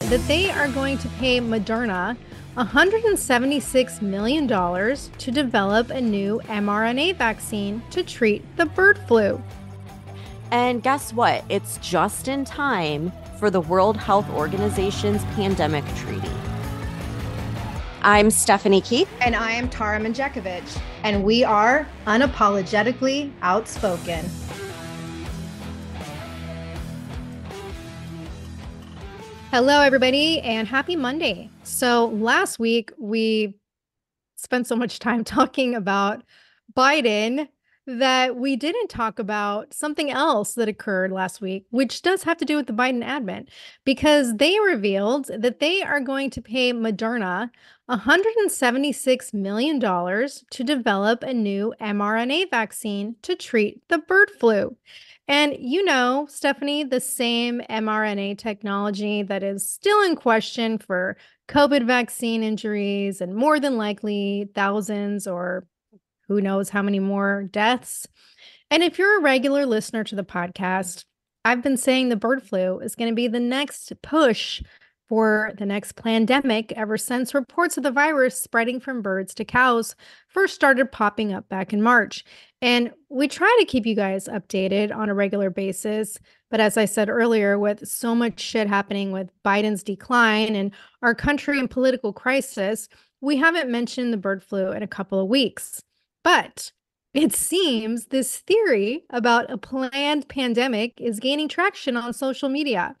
that they are going to pay Moderna $176 million to develop a new mRNA vaccine to treat the bird flu. And guess what? It's just in time for the World Health Organization's pandemic treaty. I'm Stephanie Keith. And I am Tara Manjekovic. And we are unapologetically outspoken. Hello, everybody, and happy Monday. So last week, we spent so much time talking about Biden that we didn't talk about something else that occurred last week, which does have to do with the Biden admin, because they revealed that they are going to pay Moderna $176 million to develop a new mRNA vaccine to treat the bird flu. And you know, Stephanie, the same mRNA technology that is still in question for COVID vaccine injuries and more than likely thousands or who knows how many more deaths. And if you're a regular listener to the podcast, I've been saying the bird flu is going to be the next push for the next plandemic ever since reports of the virus spreading from birds to cows first started popping up back in March. And we try to keep you guys updated on a regular basis. But as I said earlier, with so much shit happening with Biden's decline and our country in political crisis, we haven't mentioned the bird flu in a couple of weeks. But it seems this theory about a planned pandemic is gaining traction on social media.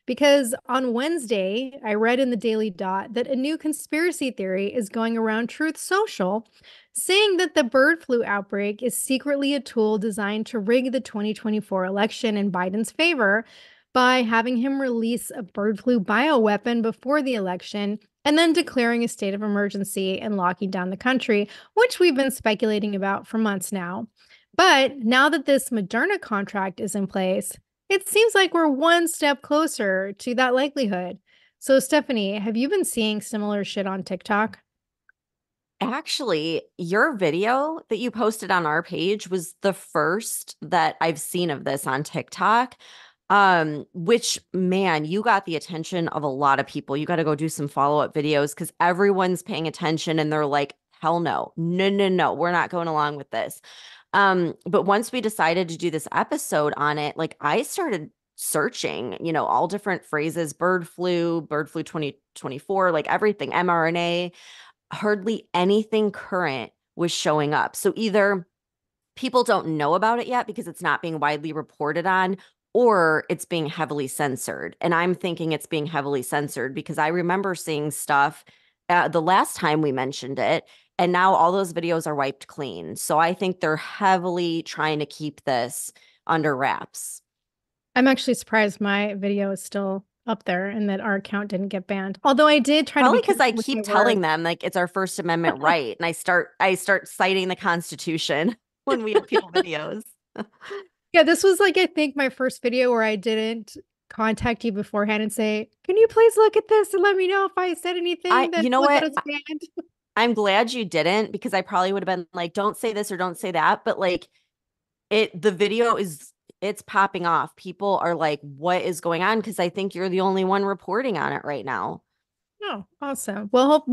Because on Wednesday, I read in the Daily Dot that a new conspiracy theory is going around Truth Social, saying that the bird flu outbreak is secretly a tool designed to rig the 2024 election in Biden's favor by having him release a bird flu bioweapon before the election and then declaring a state of emergency and locking down the country, which we've been speculating about for months now. But now that this Moderna contract is in place, it seems like we're one step closer to that likelihood. So, Stephanie, have you been seeing similar shit on TikTok? Actually, your video that you posted on our page was the first that I've seen of this on TikTok. Which, man, you got the attention of a lot of people. You got to go do some follow-up videos because everyone's paying attention and they're like, hell no, no, we're not going along with this. But once we decided to do this episode on it, like I started searching, all different phrases, bird flu 2024, like everything, mRNA, hardly anything current was showing up. So either people don't know about it yet because it's not being widely reported on, or it's being heavily censored. And I'm thinking it's being heavily censored because I remember seeing stuff the last time we mentioned it, and now all those videos are wiped clean. So I think they're heavily trying to keep this under wraps. I'm actually surprised my video is still up there and that our account didn't get banned. Although I did try Probably to be because I keep telling them like it's our First Amendment right. And I start citing the Constitution when we upload videos. Yeah, this was like, I think my first video where I didn't contact you beforehand and say, can you please look at this and let me know if I said anything that you know what? was banned? I'm glad you didn't, because I probably would have been like, don't say this or don't say that. But like the video it's popping off. People are like, what is going on? Because I think you're the only one reporting on it right now. Oh, awesome. Well,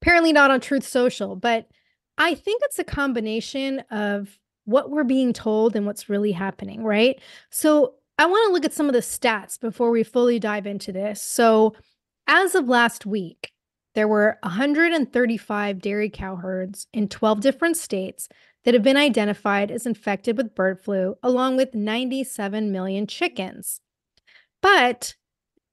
apparently not on Truth Social, but I think it's a combination of what we're being told and what's really happening, right? So I want to look at some of the stats before we fully dive into this. So as of last week, there were 135 dairy cow herds in 12 different states that have been identified as infected with bird flu, along with 97 million chickens. But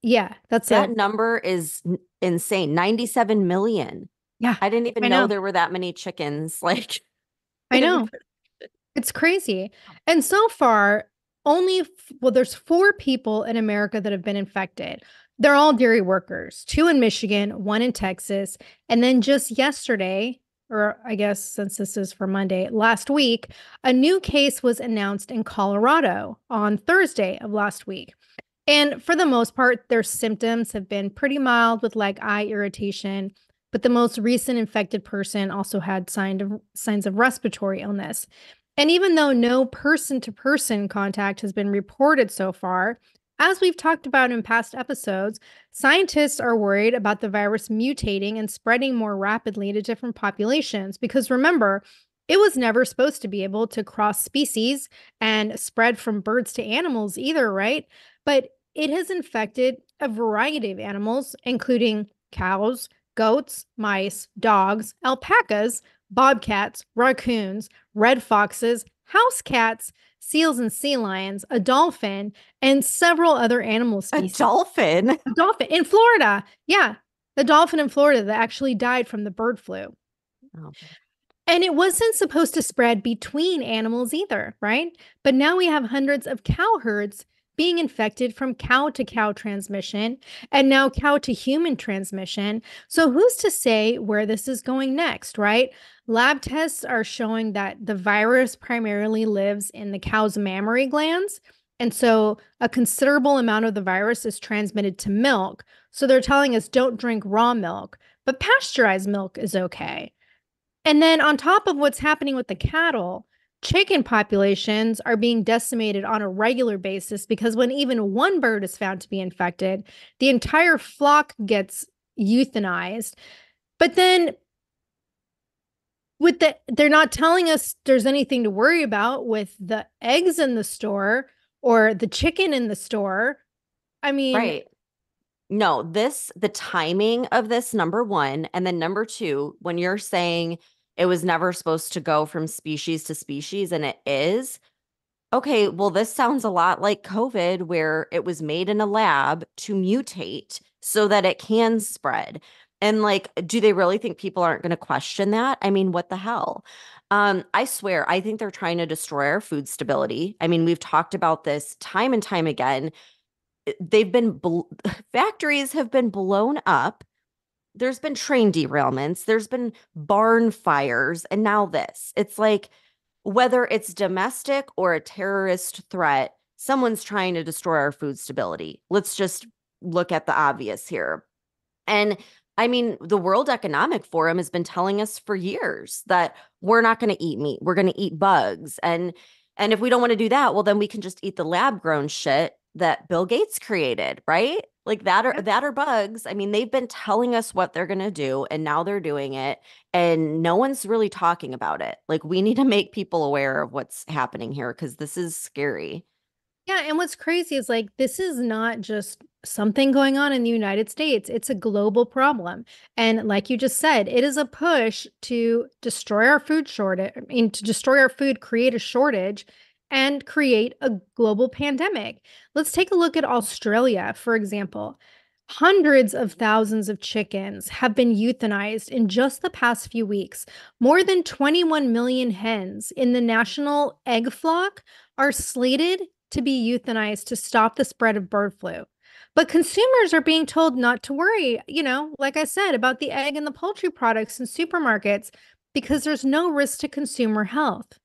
yeah, that number is insane. 97 million. Yeah. I didn't even know there were that many chickens. Like, I know. It's crazy. And so far, there's 4 people in America that have been infected. They're all dairy workers, 2 in Michigan, 1 in Texas. And then just yesterday, or I guess since this is for Monday, last week, a new case was announced in Colorado on Thursday of last week. And for the most part, their symptoms have been pretty mild with like eye irritation. But the most recent infected person also had signs of respiratory illness. And even though no person-to-person contact has been reported so far, as we've talked about in past episodes, scientists are worried about the virus mutating and spreading more rapidly to different populations because remember, it was never supposed to be able to cross species and spread from birds to animals either, right? But it has infected a variety of animals, including cows, goats, mice, dogs, alpacas, bobcats, raccoons, red foxes, house cats, seals and sea lions, a dolphin, and several other animal A species. dolphin. A dolphin in Florida. Yeah. The dolphin in Florida that actually died from the bird flu. Oh, And it wasn't supposed to spread between animals either, right? But now we have hundreds of cow herds being infected from cow to cow transmission and now cow to human transmission. So, who's to say where this is going next, right? Lab tests are showing that the virus primarily lives in the cow's mammary glands. And so, a considerable amount of the virus is transmitted to milk. So, they're telling us don't drink raw milk, but pasteurized milk is okay. And then on top of what's happening with the cattle, chicken populations are being decimated on a regular basis because when even one bird is found to be infected, the entire flock gets euthanized. But then they're not telling us there's anything to worry about with the eggs in the store or the chicken in the store. I mean, right. No, the timing of this, number one, and then number two, when you're saying it was never supposed to go from species to species and it is, okay, well, this sounds a lot like COVID, where it was made in a lab to mutate so that it can spread. And like, do they really think people aren't going to question that? I mean, what the hell? I swear, I think they're trying to destroy our food stability. I mean, we've talked about this time and time again. They've been factories have been blown up. There's been train derailments, there's been barn fires, and now this. It's like whether it's domestic or a terrorist threat, someone's trying to destroy our food stability. Let's just look at the obvious here. And I mean, the World Economic Forum has been telling us for years that we're not going to eat meat, we're going to eat bugs. And if we don't want to do that, well then we can just eat the lab grown shit that Bill Gates created, right? Like that or bugs. I mean, they've been telling us what they're going to do and now they're doing it and no one's really talking about it. Like we need to make people aware of what's happening here because this is scary. yeah, and what's crazy is like this is not just something going on in the United States. It's a global problem. And like you just said, it is a push to destroy our food shortage, I mean to destroy our food, create a shortage and create a global pandemic. Let's take a look at Australia, for example. Hundreds of thousands of chickens have been euthanized in just the past few weeks. More than 21 million hens in the national egg flock are slated to be euthanized to stop the spread of bird flu. But consumers are being told not to worry, like I said, about the egg and the poultry products in supermarkets because there's no risk to consumer health.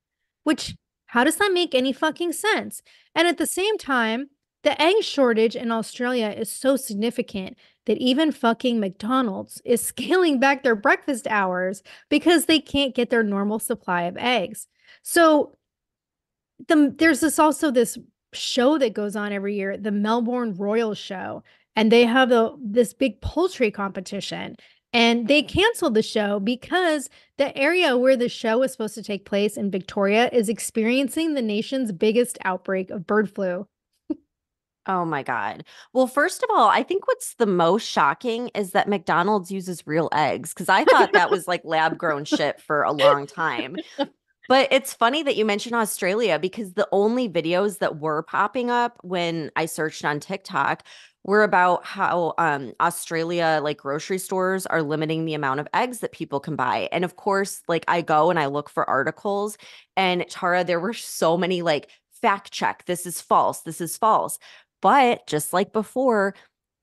Which, how does that make any fucking sense? And at the same time, the egg shortage in Australia is so significant that even fucking McDonald's is scaling back their breakfast hours because they can't get their normal supply of eggs. So there's this show that goes on every year, the Melbourne Royal Show, and they have this big poultry competition. And they canceled the show because the area where the show was supposed to take place in Victoria is experiencing the nation's biggest outbreak of bird flu. Oh my God. Well, first of all, I think what's the most shocking is that McDonald's uses real eggs because I thought that was like lab grown shit for a long time. But it's funny that you mentioned Australia because the only videos that were popping up when I searched on TikTok were about how Australia, like grocery stores, are limiting the amount of eggs that people can buy. And of course, like I go and I look for articles, and Tara, there were so many like fact check, this is false, this is false. But just like before,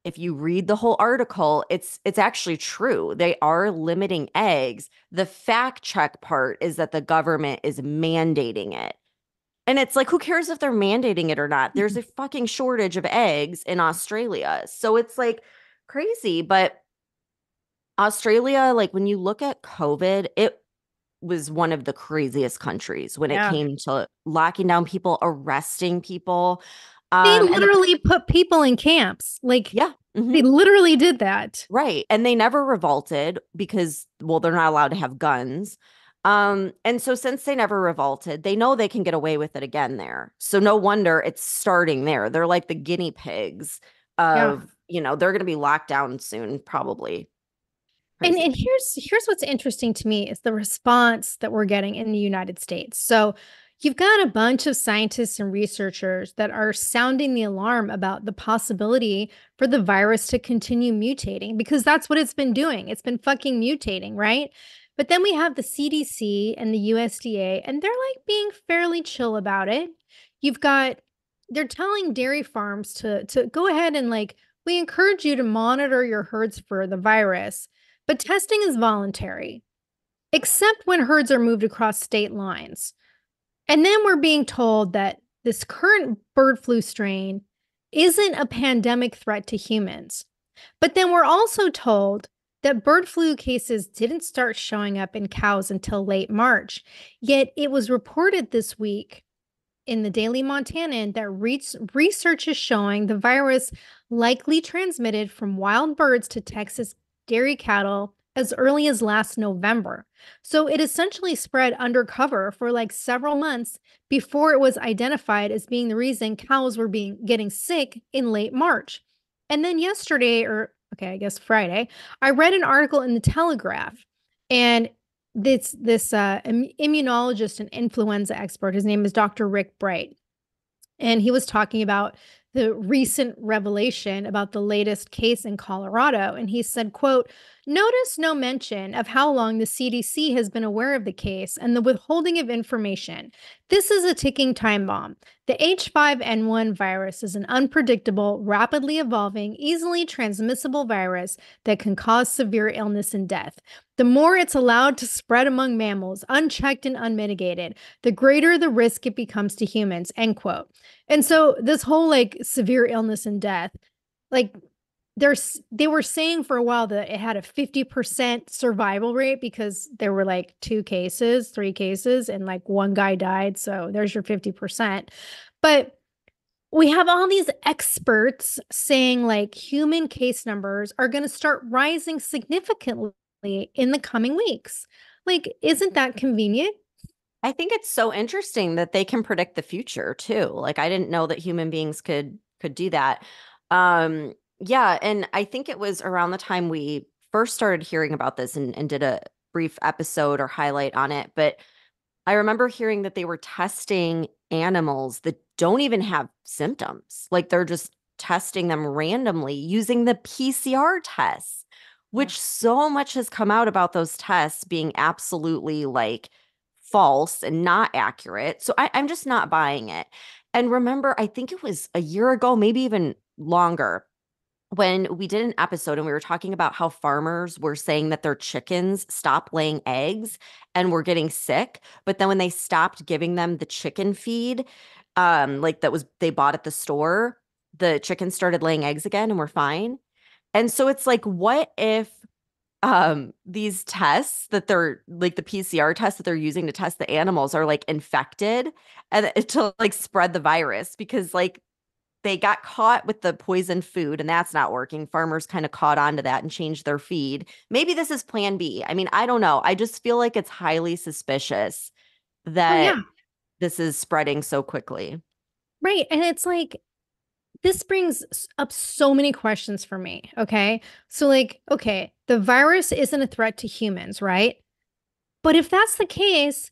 if you read the whole article, it's actually true. They are limiting eggs. The fact check part is that the government is mandating it. And it's like, who cares if they're mandating it or not? There's a fucking shortage of eggs in Australia. So it's like crazy. But Australia, like when you look at COVID, it was one of the craziest countries when it Yeah. came to locking down people, arresting people. They And literally put people in camps. Like, yeah. they literally did that. Right. And they never revolted because, well, they're not allowed to have guns. And so since they never revolted, they know they can get away with it again there. So no wonder it's starting there. They're like the guinea pigs Yeah. of, they're going to be locked down soon, probably. And Crazy. here's what's interesting to me is the response that we're getting in the United States. So you've got a bunch of scientists and researchers that are sounding the alarm about the possibility for the virus to continue mutating because that's what it's been doing. It's been fucking mutating, right? But then we have the CDC and the USDA, and they're like being fairly chill about it. You've got they're telling dairy farms to go ahead and like we encourage you to monitor your herds for the virus, but testing is voluntary, except when herds are moved across state lines. And then we're being told that this current bird flu strain isn't a pandemic threat to humans. But then we're also told that bird flu cases didn't start showing up in cows until late March. Yet it was reported this week in the Daily Montanan that research is showing the virus likely transmitted from wild birds to Texas dairy cattle as early as last November. So it essentially spread undercover for like several months before it was identified as being the reason cows were getting sick in late March. And then yesterday, or okay, I guess Friday, I read an article in the Telegraph, and this immunologist and influenza expert, his name is Dr. Rick Bright, and he was talking about the recent revelation about the latest case in Colorado. And he said, quote, notice no mention of how long the CDC has been aware of the case and the withholding of information. This is a ticking time bomb. The H5N1 virus is an unpredictable, rapidly evolving, easily transmissible virus that can cause severe illness and death. The more it's allowed to spread among mammals, unchecked and unmitigated, the greater the risk it becomes to humans, end quote. And so this whole like severe illness and death, like they were saying for a while that it had a 50% survival rate because there were like 2 cases, 3 cases, and like one guy died. So there's your 50%. But we have all these experts saying like human case numbers are going to start rising significantly in the coming weeks. Like, isn't that convenient? I think it's so interesting that they can predict the future too. Like I didn't know that human beings could do that. Yeah, and I think it was around the time we first started hearing about this and did a brief episode or highlight on it. But I remember hearing that they were testing animals that don't even have symptoms. Like they're just testing them randomly using the PCR tests, Yeah. which so much has come out about those tests being absolutely like false and not accurate. So I'm just not buying it. And remember, I think it was a year ago, maybe even longer, when we did an episode and we were talking about how farmers were saying that their chickens stopped laying eggs and were getting sick. But then when they stopped giving them the chicken feed, like that was they bought at the store, the chickens started laying eggs again and were fine. And so it's like, what if these tests that they're like the PCR tests that they're using to test the animals are like infected and to like spread the virus because like they got caught with the poison food and that's not working. Farmers kind of caught on to that and changed their feed. Maybe this is plan B. I mean, I don't know. I just feel like it's highly suspicious Oh, that yeah. this is spreading so quickly. Right. And it's like, this brings up so many questions for me. Okay. So, like, okay, the virus isn't a threat to humans, right? But if that's the case,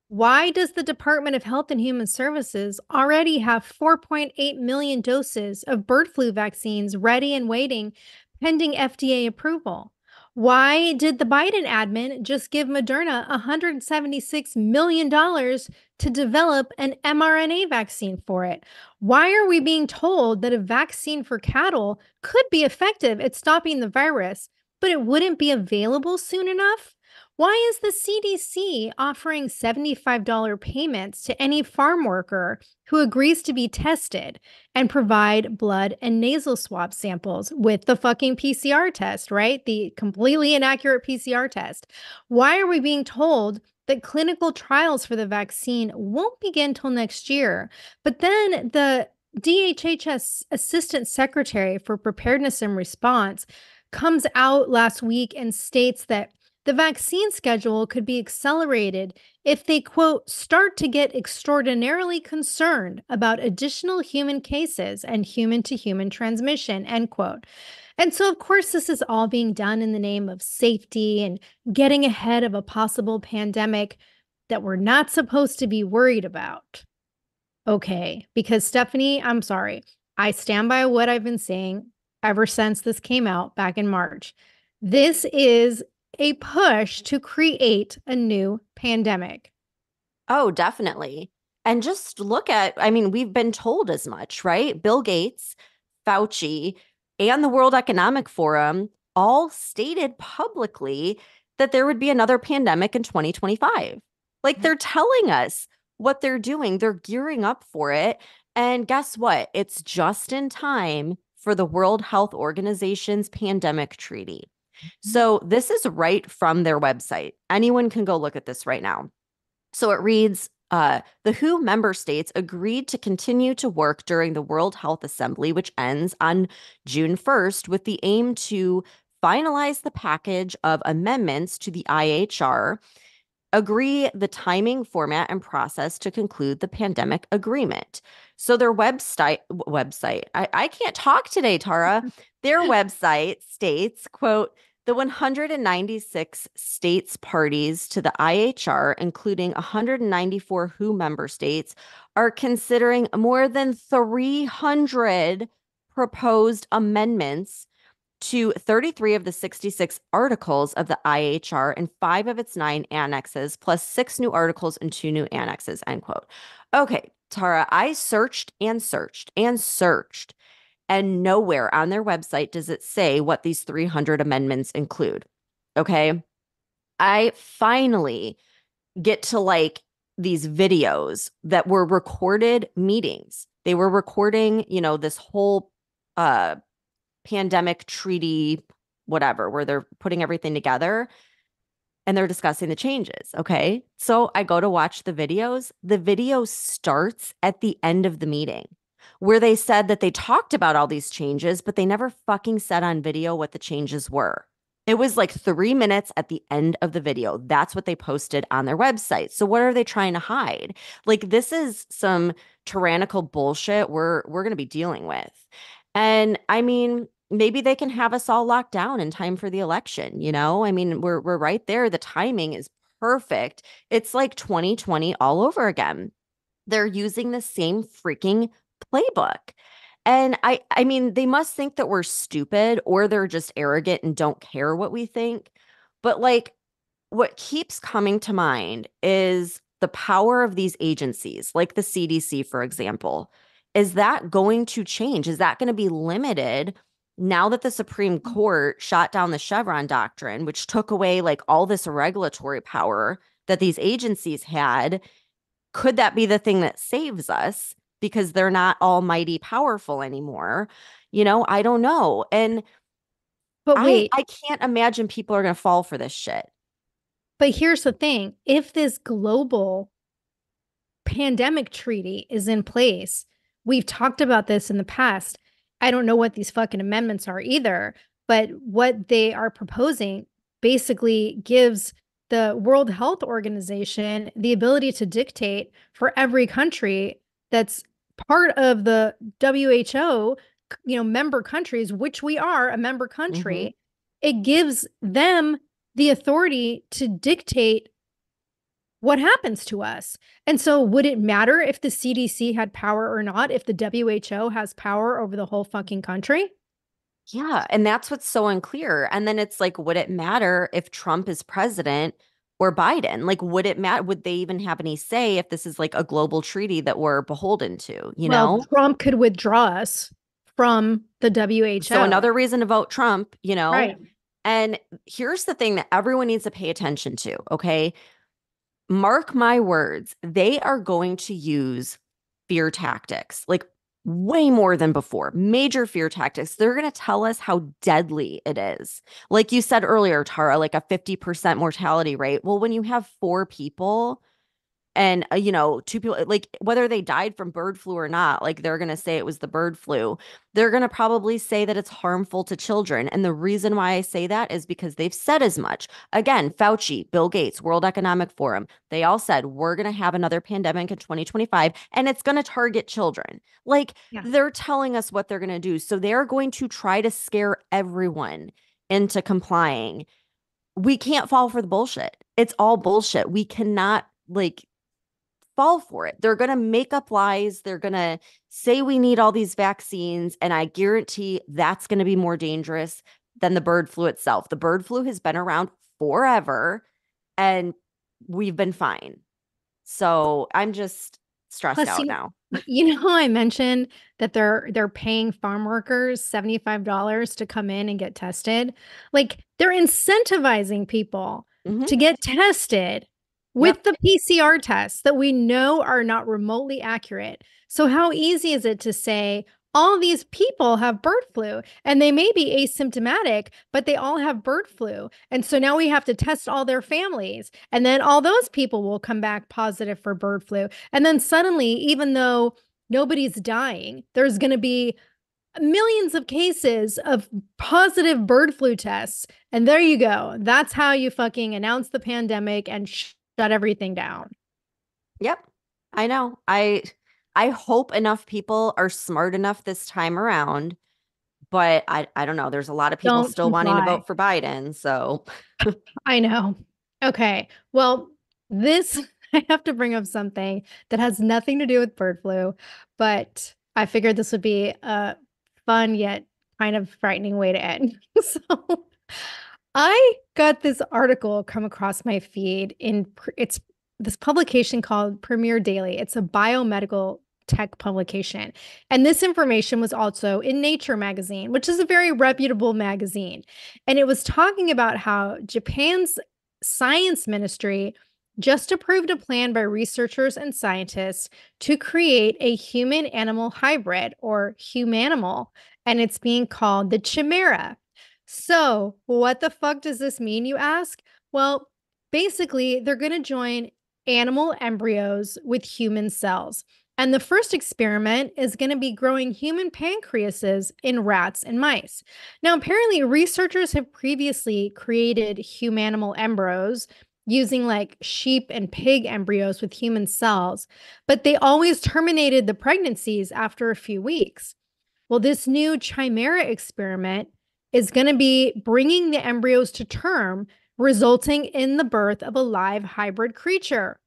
why does the Department of Health and Human Services already have 4.8 million doses of bird flu vaccines ready and waiting pending FDA approval? Why did the Biden admin just give Moderna $176 million to develop an mRNA vaccine for it? Why are we being told that a vaccine for cattle could be effective at stopping the virus, but it wouldn't be available soon enough? Why is the CDC offering $75 payments to any farm worker who agrees to be tested and provide blood and nasal swab samples with the fucking PCR test, right? The completely inaccurate PCR test. Why are we being told that clinical trials for the vaccine won't begin till next year? But then the DHHS Assistant Secretary for Preparedness and Response comes out last week and states that the vaccine schedule could be accelerated if they, quote, start to get extraordinarily concerned about additional human cases and human to human transmission, end quote. And so, of course, this is all being done in the name of safety and getting ahead of a possible pandemic that we're not supposed to be worried about. Okay, because Stephanie, I'm sorry. I stand by what I've been saying ever since this came out back in March. This is a push to create a new pandemic. Oh, definitely. And just look at, I mean, we've been told as much, right? Bill Gates, Fauci, and the World Economic Forum all stated publicly that there would be another pandemic in 2025. Like they're telling us what they're doing, they're gearing up for it. And guess what? It's just in time for the World Health Organization's pandemic treaty. So this is right from their website. Anyone can go look at this right now. So it reads, the WHO member states agreed to continue to work during the World Health Assembly, which ends on June 1st, with the aim to finalize the package of amendments to the IHR, agree the timing, format, and process to conclude the pandemic agreement. So their website, I can't talk today, Tara. Their website states, quote, the 196 states parties to the IHR, including 194 WHO member states, are considering more than 300 proposed amendments to 33 of the 66 articles of the IHR and 5 of its 9 annexes, plus 6 new articles and 2 new annexes, end quote. Okay, Tara, I searched and searched and searched, and nowhere on their website does it say what these 300 amendments include. Okay. I finally get to like these videos that were recorded meetings. They were recording, this whole pandemic treaty, whatever, where they're putting everything together and they're discussing the changes. Okay. So I go to watch the videos. The video starts at the end of the meeting where they said that they talked about all these changes, but they never fucking said on video what the changes were. It was like 3 minutes at the end of the video. That's what they posted on their website. So what are they trying to hide? Like this is some tyrannical bullshit we're going to be dealing with. And I mean, maybe they can have us all locked down in time for the election, I mean, we're right there. The timing is perfect. It's like 2020 all over again. They're using the same freaking playbook. And I mean, they must think that we're stupid or they're just arrogant and don't care what we think. But like what keeps coming to mind is the power of these agencies, like the CDC, for example. Is that going to change? Is that going to be limited now that the Supreme Court shot down the Chevron doctrine, which took away like all this regulatory power that these agencies had? Could that be the thing that saves us because they're not almighty powerful anymore? I don't know. And But I wait, I can't imagine people are going to fall for this shit. but here's the thing. If this global pandemic treaty is in place, we've talked about this in the past. I don't know what these fucking amendments are either, but what they are proposing basically gives the World Health Organization the ability to dictate for every country that's part of the WHO, member countries, which we are a member Mm-hmm. country. It gives them the authority to dictate what happens to us. And so, would it matter if the CDC had power or not, if the WHO has power over the whole fucking country? Yeah, and that's what's so unclear. And then it's like, would it matter if Trump is president or Biden? Like, would it matter? Would they even have any say if this is like a global treaty that we're beholden to, you Well, know? Trump could withdraw us from the So WHO. another reason to vote Trump. Right. And here's the thing that everyone needs to pay attention to, okay? Mark my words, they are going to use fear tactics, like way more than before. Major fear tactics. They're going to tell us how deadly it is. Like you said earlier, Tara, like a 50% mortality rate. Well, when you have 4 people And, two people, like whether they died from bird flu or not, like they're going to say it was the bird flu. They're going to probably say that it's harmful to children. And the reason why I say that is because they've said as much. Again, Fauci, Bill Gates, World Economic Forum, they all said we're going to have another pandemic in 2025 and it's going to target children. Like Yeah. they're telling us what they're going to do. So they're going to try to scare everyone into complying. We can't fall for the bullshit. It's all bullshit. We cannot like fall for it. They're going to make up lies. They're going to say we need all these vaccines. And I guarantee that's going to be more dangerous than the bird flu itself. The bird flu has been around forever and we've been fine. So I'm just stressed Plus, out now. how I mentioned that they're paying farm workers $75 to come in and get tested. Like they're incentivizing people Hmm. to get tested Yep. with the PCR tests that we know are not remotely accurate. So how easy is it to say all these people have bird flu and they may be asymptomatic, but they all have bird flu. And so now we have to test all their families. And then all those people will come back positive for bird flu. And then suddenly, even though nobody's dying, there's going to be millions of cases of positive bird flu tests. And there you go. That's how you fucking announce the pandemic and shut everything down. Yep. I know. I hope enough people are smart enough this time around, but I don't know. There's a lot of people Don't still wanting to comply. vote for Biden. So I know. Okay. Well, this, I have to bring up something that has nothing to do with bird flu, but I figured this would be a fun yet kind of frightening way to end. So I got this article come across my feed it's this publication called Premier Daily. It's a biomedical tech publication. And this information was also in Nature magazine, which is a very reputable magazine. And it was talking about how Japan's science ministry just approved a plan by researchers and scientists to create a human animal hybrid or humanimal, and it's being called the chimera. So, what the fuck does this mean, you ask? Well, basically, they're going to join animal embryos with human cells. And the first experiment is going to be growing human pancreases in rats and mice. Now, apparently, researchers have previously created humanimal embryos using like sheep and pig embryos with human cells, but they always terminated the pregnancies after a few weeks. Well, this new chimera experiment is going to be bringing the embryos to term, resulting in the birth of a live hybrid creature.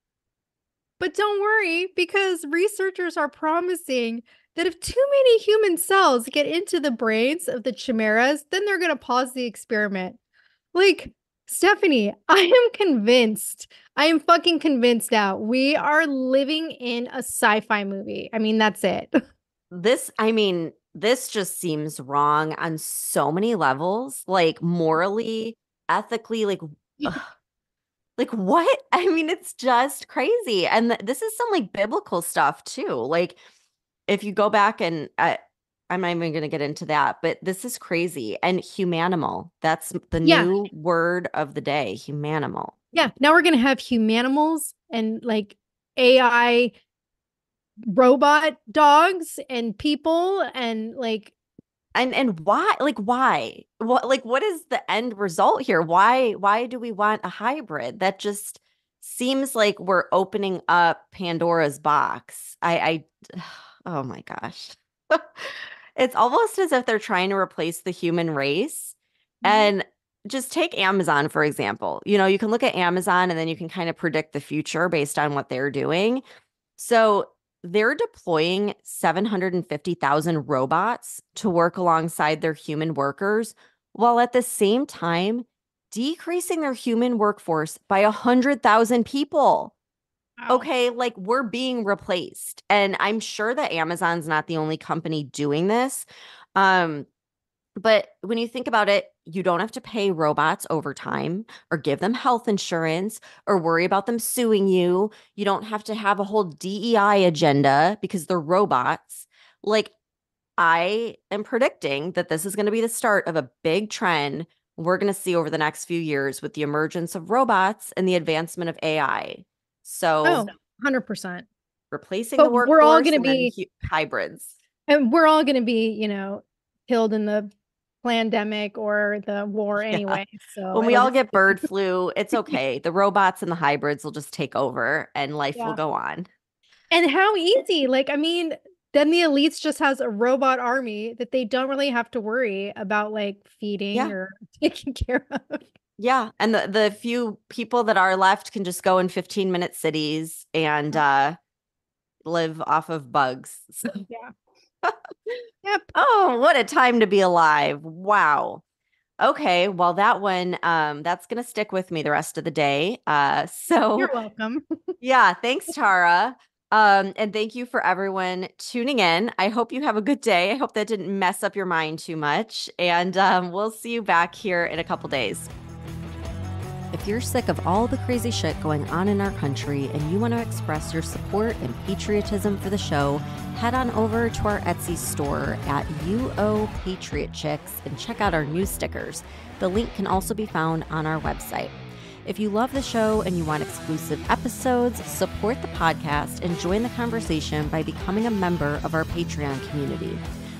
But don't worry, because researchers are promising that if too many human cells get into the brains of the chimeras, then they're going to pause the experiment. Like, Stephanie, I am convinced. I am fucking convinced now. We are living in a sci-fi movie. I mean, that's it. this just seems wrong on so many levels, like morally, ethically, ugh, like what? I mean, it's just crazy. And this is some like biblical stuff too. Like if you go back and I'm not even going to get into that, but this is crazy. And humanimal, that's the Yeah. new word of the day, humanimal. Yeah. Now we're going to have humanimals and like AI robot dogs and people and like And why? Like why? What is the end result here? Why do we want a hybrid? That just seems like we're opening up Pandora's box. Oh my gosh. It's almost as if they're trying to replace the human race. And just take Amazon, for example. You can look at Amazon and then you can kind of predict the future based on what they're doing. So they're deploying 750,000 robots to work alongside their human workers, while at the same time decreasing their human workforce by 100,000 people. wow. Okay, like we're being replaced. And I'm sure that Amazon's not the only company doing this. Um, but when you think about it, you don't have to pay robots overtime or give them health insurance or worry about them suing you. You don't have to have a whole DEI agenda because they're robots. Like, I am predicting that this is going to be the start of a big trend we're going to see over the next few years with the emergence of robots and the advancement of AI. So, Oh, 100%. Replacing the But we're all workforce going to and then be, hybrids. and we're all going to be, killed in the pandemic or the war Yeah. anyway. So When we it'll all just get be, bird flu, it's okay. The robots and the hybrids will just take over and life will yeah. go on. And how easy. Like, I mean, then the elites just has a robot army that they don't really have to worry about like feeding Yeah. or taking care of. Yeah. And the few people that are left can just go in 15-minute cities and live off of bugs. So, Yeah. Yep. oh, what a time to be alive. Wow. Okay, well that one that's going to stick with me the rest of the day. You're So welcome. yeah, thanks Tara. And thank you for everyone tuning in. I hope you have a good day. I hope that didn't mess up your mind too much. And we'll see you back here in a couple days. If you're sick of all the crazy shit going on in our country and you want to express your support and patriotism for the show, head on over to our Etsy store at UO Patriot Chicks and check out our new stickers. The link can also be found on our website. If you love the show and you want exclusive episodes, support the podcast and join the conversation by becoming a member of our Patreon community.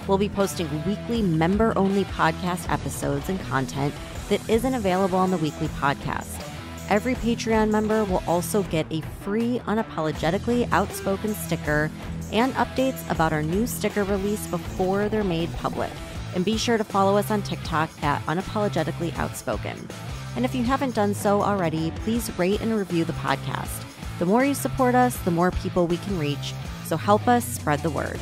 We'll be posting weekly member-only podcast episodes and content that isn't available on the weekly podcast. Every Patreon member will also get a free Unapologetically Outspoken sticker and updates about our new sticker release before they're made public. And be sure to follow us on TikTok at Unapologetically Outspoken. And if you haven't done so already, please rate and review the podcast. The more you support us, the more people we can reach. So help us spread the word.